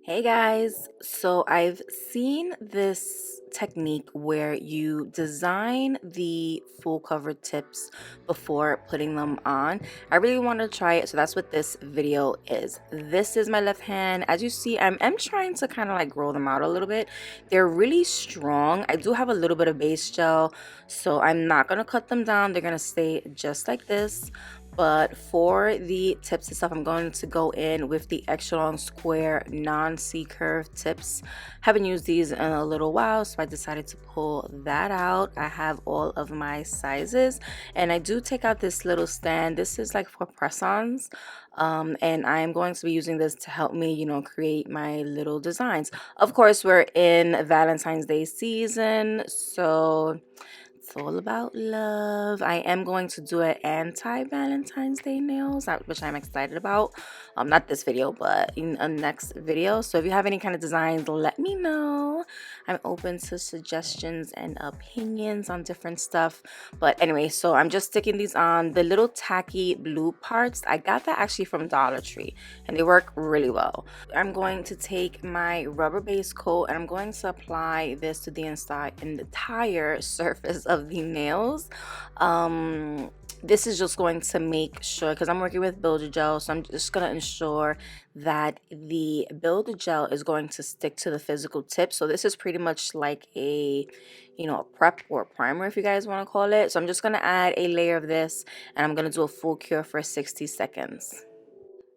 Hey guys, so I've seen this technique where you design the full cover tips before putting them on. I really want to try it, so that's what this video is. This is my left hand. As you see, I'm trying to kind of like grow them out a little bit. They're really strong. I do have a little bit of base gel, so I'm not going to cut them down. They're going to stay just like this. But for the tips and stuff, I'm going to go in with the extra long square non-C-curve tips. Haven't used these in a little while, so I decided to pull that out. I have all of my sizes, and I do take out this little stand. This is like for press-ons, and I'm going to be using this to help me, create my little designs. Of course, we're in Valentine's Day season, so it's all about love. I am going to do an anti-Valentine's Day nails, which I'm excited about. Not this video, but in a next video. So if you have any kind of designs, let me know. I'm open to suggestions and opinions on different stuff. But anyway, so I'm just sticking these on. The little tacky blue parts, I got that actually from Dollar Tree, and they work really well. I'm going to take my rubber base coat and I'm going to apply this to the entire surface of the nails. This is just going to make sure, because I'm working with builder gel, so I'm just going to ensure that the builder gel is going to stick to the physical tip. So this is pretty much like a prep or primer, if you guys want to call it. So I'm just going to add a layer of this, and I'm going to do a full cure for 60 seconds.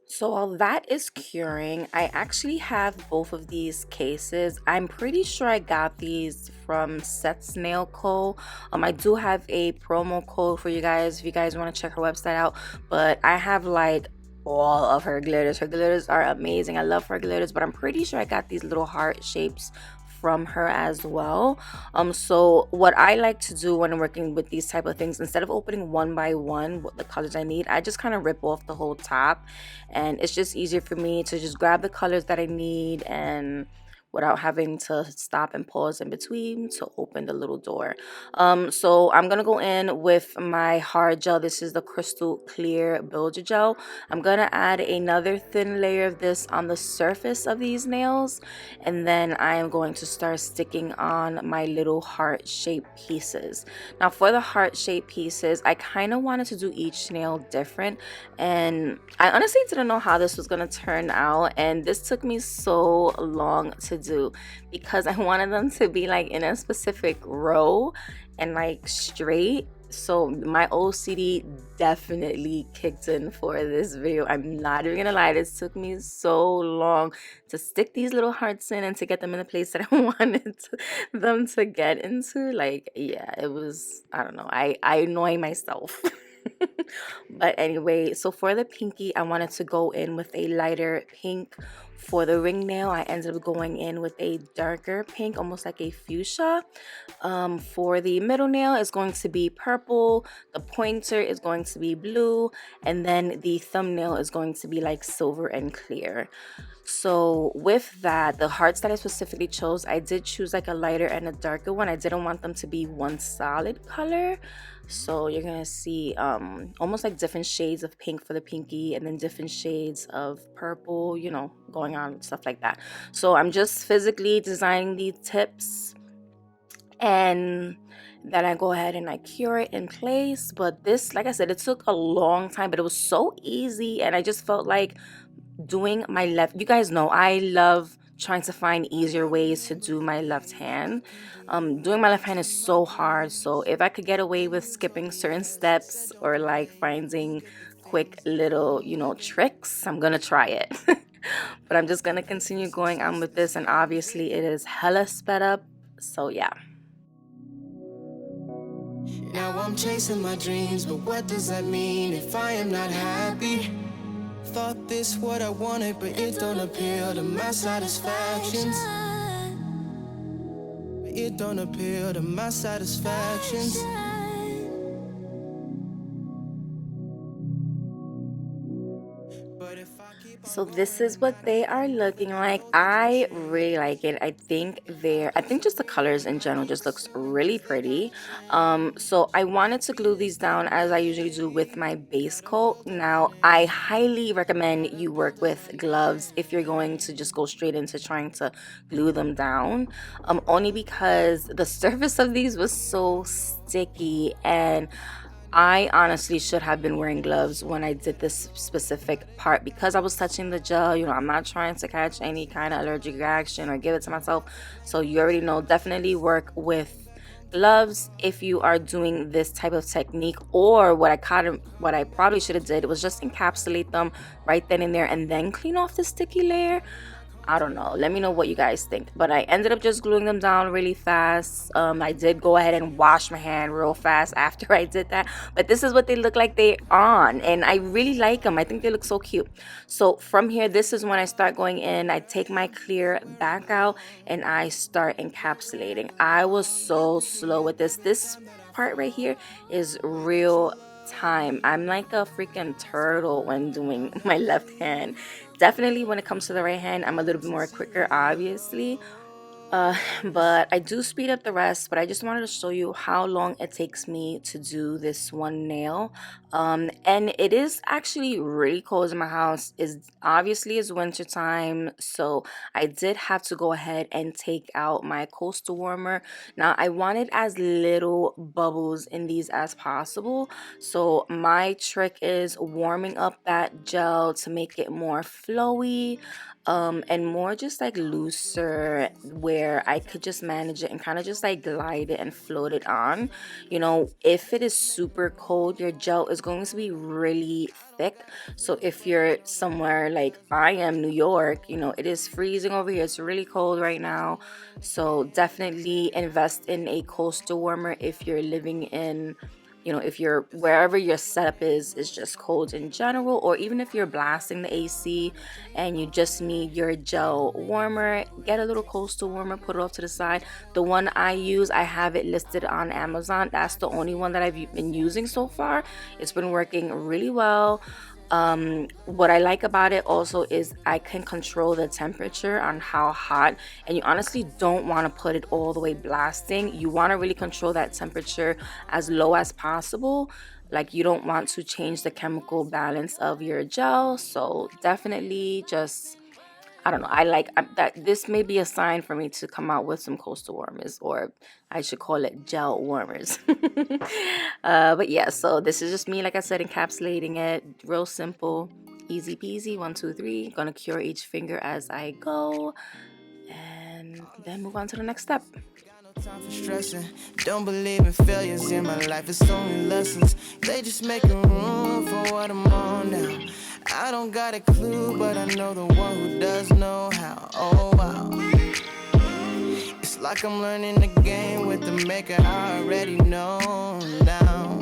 So while that is curing, I actually have both of these cases. I'm pretty sure I got these from Set's Nail Co. I do have a promo code for you guys if you guys want to check her website out. But I have like all of her glitters. Her glitters are amazing. I love her glitters, but I'm pretty sure I got these little heart shapes from her as well. So what I like to do when I'm working with these type of things, instead of opening one by one what the colors I need, I just kind of rip off the whole top, and it's just easier for me to just grab the colors that I need and without having to stop and pause in between to open the little door. So I'm gonna go in with my hard gel. This is the crystal clear builder gel. I'm gonna add another thin layer of this on the surface of these nails, and then I am going to start sticking on my little heart shaped pieces. Now for the heart shaped pieces, I kind of wanted to do each nail different, and I honestly didn't know how this was gonna turn out, and this took me so long to do because I wanted them to be like in a specific row and like straight. So my OCD definitely kicked in for this video. I'm not even gonna lie, this took me so long to stick these little hearts in and to get them in the place that I wanted them to get into. Like, yeah, it was, I don't know, I annoy myself. But anyway, so for the pinky, I wanted to go in with a lighter pink. For the ring nail, I ended up going in with a darker pink, almost like a fuchsia. For the middle nail, it's going to be purple. The pointer is going to be blue. And then the thumbnail is going to be like silver and clear. So with that, the hearts that I specifically chose, I did choose like a lighter and a darker one. I didn't want them to be one solid color. So you're gonna see almost like different shades of pink for the pinky, and then different shades of purple, going on, stuff like that. So I'm just physically designing the tips, and then I go ahead and I cure it in place. But this, like I said, it took a long time, but it was so easy, and I just felt like doing my left, you guys know I love trying to find easier ways to do my left hand. Doing my left hand is so hard, so if I could get away with skipping certain steps or like finding quick little tricks, I'm gonna try it. But I'm just gonna continue going on with this, and obviously it is hella sped up, so yeah. Now I'm chasing my dreams, but what does that mean if I am not happy? Thought this what I wanted, but it don't appeal to my satisfactions. It don't appeal to my satisfactions. So this is what they are looking like. I really like it. I think just the colors in general just looks really pretty. So I wanted to glue these down as I usually do with my base coat. Now I highly recommend you work with gloves if you're going to just go straight into trying to glue them down. Only because the surface of these was so sticky, and I honestly should have been wearing gloves when I did this specific part because I was touching the gel. You know, I'm not trying to catch any kind of allergic reaction or give it to myself. So you already know, definitely work with gloves if you are doing this type of technique. Or what I probably should have did was just encapsulate them right then and there and then clean off the sticky layer. I don't know. Let me know what you guys think. But I ended up just gluing them down really fast. I did go ahead and wash my hand real fast after I did that. But this is what they look like they on. And I really like them. I think they look so cute. So from here, this is when I start going in. I take my clear back out and I start encapsulating. I was so slow with this. This part right here is real time. I'm like a freaking turtle when doing my left hand. Definitely when it comes to the right hand, I'm a little bit more quicker, obviously. But I do speed up the rest, but I just wanted to show you how long it takes me to do this one nail. And it is actually really cold in my house. It's winter time, so I did have to go ahead and take out my coastal warmer. Now I wanted as little bubbles in these as possible, so my trick is warming up that gel to make it more flowy, and more just like looser, where I could just manage it and kind of just like glide it and float it on. You know, if it is super cold, your gel is going to be really thick. So if you're somewhere like I am, New York, you know, it is freezing over here. It's really cold right now. So definitely invest in a coastal warmer if you're living in, you know, if you're wherever your setup is just cold in general, or even if you're blasting the AC and you just need your gel warmer, get a little coastal warmer, put it off to the side. The one I use, I have it listed on Amazon. That's the only one that I've been using so far. It's been working really well. What I like about it also is I can control the temperature on how hot, and you honestly don't want to put it all the way blasting. You want to really control that temperature as low as possible. Like, you don't want to change the chemical balance of your gel. So definitely just, I don't know. That this may be a sign for me to come out with some coastal warmers, or I should call it gel warmers. But yeah, so this is just me, like I said, encapsulating it. Real simple, easy peasy. 1, 2, 3. Gonna cure each finger as I go, and then move on to the next step. Time for stressing. Don't believe in failures in my life, it's only lessons. They just making room for what I'm on now. I don't got a clue, but I know the one who does know how. Oh wow. It's like I'm learning the game with the maker I already know now.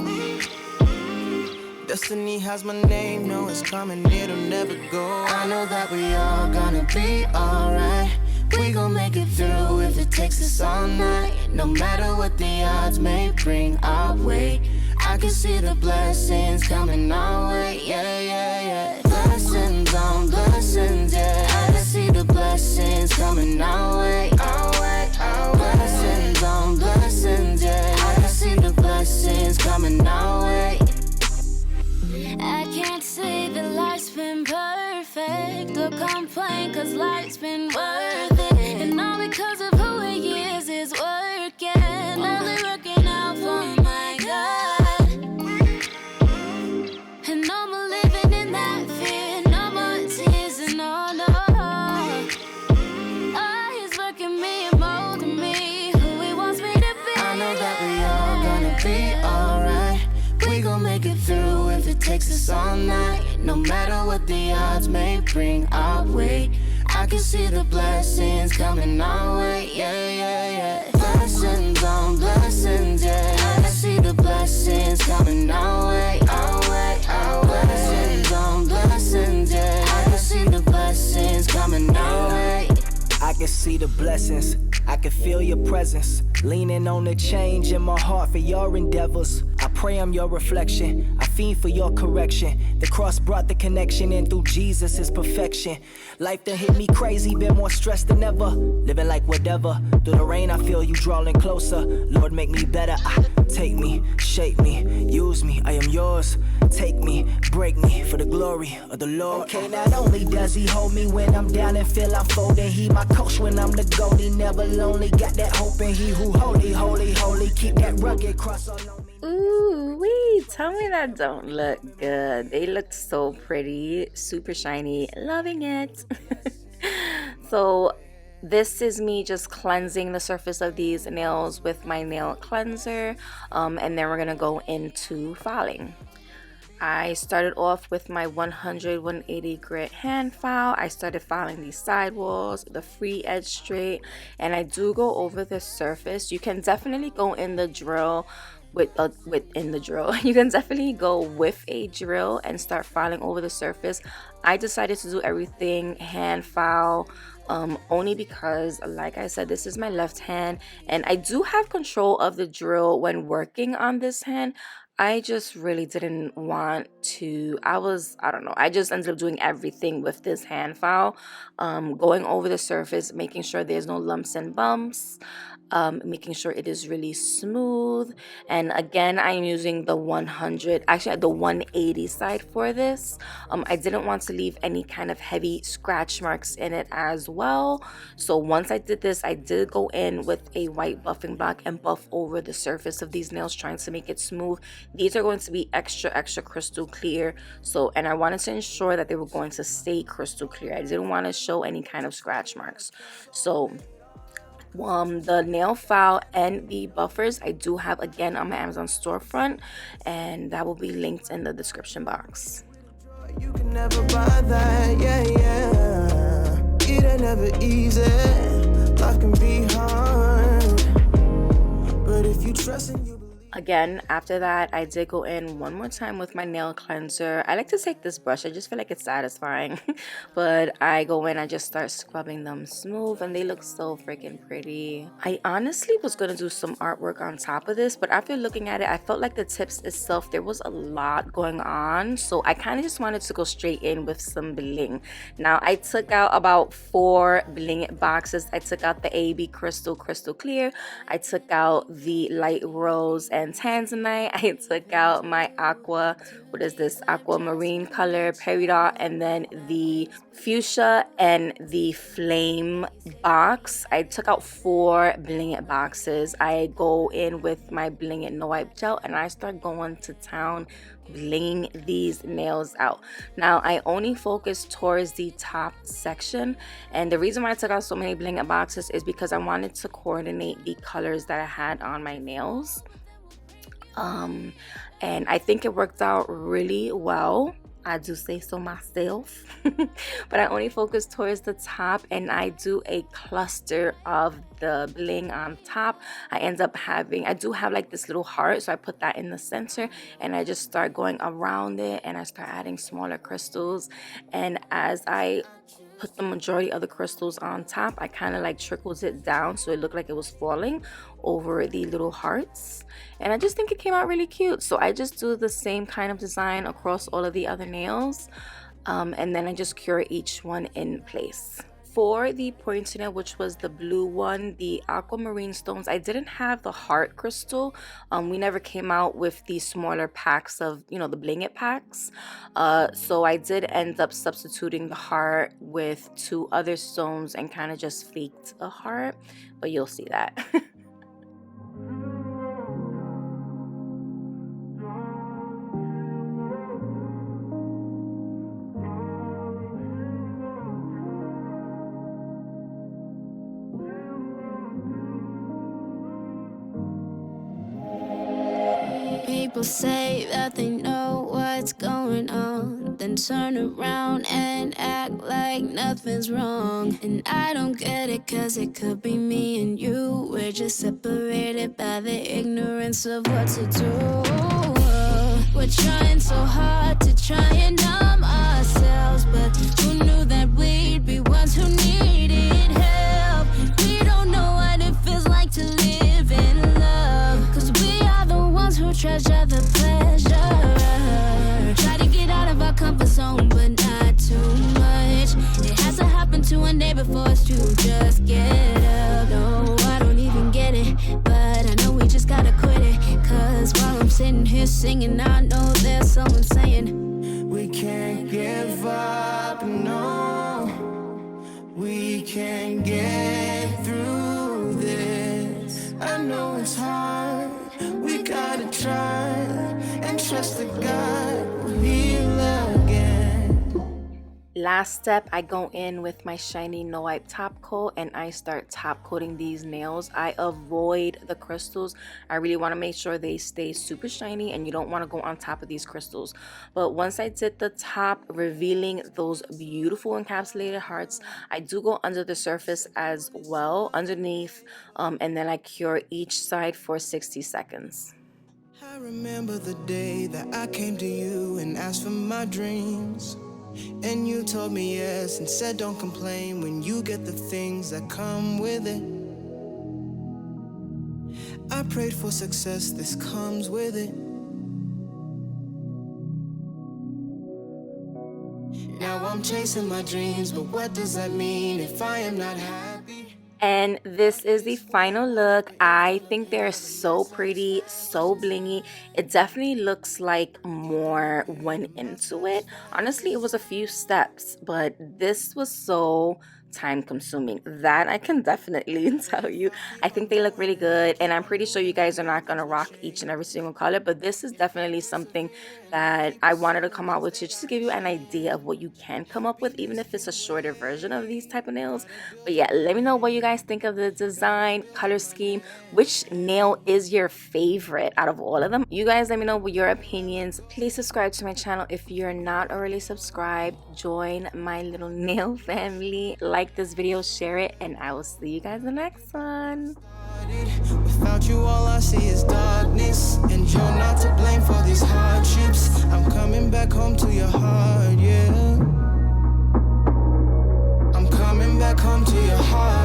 Destiny has my name, no, it's coming, it'll never go. I know that we all gonna be alright. We gon' make it through if it takes us all night. No matter what the odds may bring our way, I can see the blessings coming our way. Yeah, yeah, yeah. Blessings on blessings, yeah. I can see the blessings coming our way. Our way, our way. Blessings on blessings, yeah. I can see the blessings coming our way. I can't say that life's been perfect or complain, cause life's been worth it. And all because of who he is working, only working out for my God. And no more living in that fear, no more tears and no, no. Oh, he's working me and molding me, who he wants me to be. I know that we all gonna be alright. We gon' make it through if it takes us all night. No matter what the odds may bring our way, I can see the blessings coming our way. Yeah, yeah, yeah. Blessings on blessings, yeah. I can see the blessings coming our way. Our way, our way. Blessings on blessings, yeah. I can see the blessings coming our way. I can see the blessings I can feel your presence, leaning on the change in my heart for your endeavors. I pray I'm your reflection, I fiend for your correction. The cross brought the connection, and through Jesus is perfection. Life done hit me crazy, been more stressed than ever. Living like whatever, through the rain I feel you drawing closer. Lord, make me better, take me, shape me, use me, I am yours. Take me, break me for the glory of the Lord. Okay, not only does he hold me when I'm down and feel I'm folding, he my coach when I'm the gold. He never lonely, got that hope in he who holy, holy, holy. Keep that rugged cross on me. Ooh, wee, tell me that don't look good. They look so pretty, super shiny, loving it. So this is me just cleansing the surface of these nails with my nail cleanser, and then we're gonna go into filing. I started off with my 180 grit hand file. I started filing these sidewalls, the free edge straight, and I do go over the surface. You can definitely go in the drill you can definitely go with a drill and start filing over the surface. I decided to do everything hand file, only because, like I said, this is my left hand and I do have control of the drill when working on this hand. I just really didn't want to, I don't know, I just ended up doing everything with this hand file, going over the surface, making sure there's no lumps and bumps, making sure it is really smooth. And again, I'm using the 180 side for this. I didn't want to leave any kind of heavy scratch marks in it as well. So once I did this, I did go in with a white buffing block and buff over the surface of these nails, trying to make it smooth. These are going to be extra crystal clear. So, and I wanted to ensure that they were going to stay crystal clear. I didn't want to show any kind of scratch marks. So the nail file and the buffers I do have again on my Amazon storefront, and that will be linked in the description box. You can never buy that, yeah. It ain't never easy. Life can be hard, but if you trust in you. Again, after that, I did go in one more time with my nail cleanser. I like to take this brush. I just feel like it's satisfying. But I go in, I just start scrubbing them smooth, and they look so freaking pretty. I honestly was going to do some artwork on top of this, but after looking at it, I felt like the tips itself, there was a lot going on. So I kind of just wanted to go straight in with some bling. Now, I took out about 4 bling boxes. I took out the AB crystal clear. I took out the light rose and tanzanite. I took out my aquamarine color peridot, and then the fuchsia and the flame box. I took out 4 bling it boxes. I go in with my bling it no wipe gel, and I start going to town blinging these nails out. Now I only focus towards the top section, and the reason why I took out so many bling it boxes is because I wanted to coordinate the colors that I had on my nails. And I think it worked out really well. I do say so myself. But I only focus towards the top, and I do a cluster of the bling on top. I do have like this little heart, so I put that in the center, and I just start going around it, and I start adding smaller crystals. And as I put the majority of the crystals on top, I kind of like trickled it down so it looked like it was falling over the little hearts, and I just think it came out really cute. So I just do the same kind of design across all of the other nails, and then I just cure each one in place. For the pointy nail, which was the blue one, the aquamarine stones, I didn't have the heart crystal. We never came out with the smaller packs of, the bling it packs. So I did end up substituting the heart with 2 other stones and kind of just faked a heart, but you'll see that. People say that they know what's going on, then turn around and act like nothing's wrong. And I don't get it, cause it could be me and you. We're just separated by the ignorance of what to do. We're trying so hard to try and numb ourselves, but who knew that we'd be ones who needed help? We don't know what just get up. No, I don't even get it, but I know we just gotta quit it. Cause while I'm sitting here singing, I know there's someone saying, we can't give up, no. We can get through this. I know it's hard, we gotta try and trust that God will heal again. Last step, I go in with my shiny no wipe top coat and I start top coating these nails. I avoid the crystals. I really want to make sure they stay super shiny, and you don't want to go on top of these crystals. But once I did the top, revealing those beautiful encapsulated hearts, I do go under the surface as well, underneath, and then I cure each side for 60 seconds. I remember the day that I came to you and asked for my dreams. And you told me yes and said don't complain when you get the things that come with it. I prayed for success, this comes with it. Now I'm chasing my dreams, but what does that mean if I am not happy? And this is the final look. I think they're so pretty, so blingy. It definitely looks like more went into it. Honestly, it was a few steps, but this was so time consuming. That I can definitely tell you. I think they look really good, and I'm pretty sure you guys are not gonna rock each and every single color, but this is definitely something that I wanted to come out with just to give you an idea of what you can come up with, even if it's a shorter version of these type of nails. But yeah, let me know what you guys think of the design, color scheme. Which nail is your favorite out of all of them? You guys let me know what your opinions. Please subscribe to my channel if you're not already subscribed. Join my little nail family. Like this video, share it, and I will see you guys in the next one. Without you, all I see is darkness, and you're not to blame for these hardships. I'm coming back home to your heart, yeah. I'm coming back home to your heart.